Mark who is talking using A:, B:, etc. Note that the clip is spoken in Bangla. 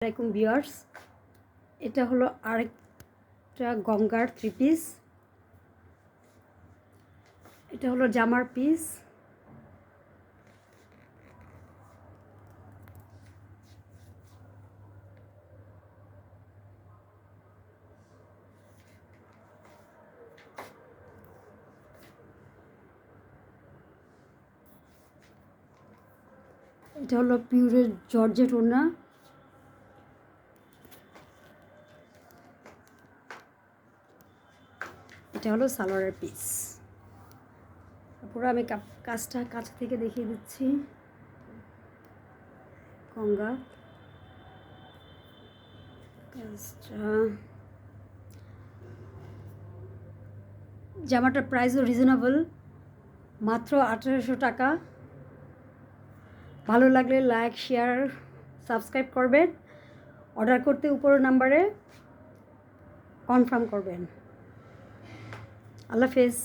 A: আসসালামাইকুম ভিউয়ার্স, এটা হলো আরেকটা গঙ্গার থ্রি পিস। এটা হলো জামার পিস। এটা হলো পিওরের জর্জেট ওড়না। এটা হলো সালোয়ারের পিস। পুরো আমি কাজটা কাছ থেকে দেখিয়ে দিচ্ছি। গঙ্গা কাজটা, জামাটার প্রাইসও রিজনেবল, মাত্র 1800 টাকা। ভালো লাগলে লাইক, শেয়ার, সাবস্ক্রাইব করবেন। অর্ডার করতে উপরের নাম্বারে কনফার্ম করবেন। আল্লাহ হাফেজ।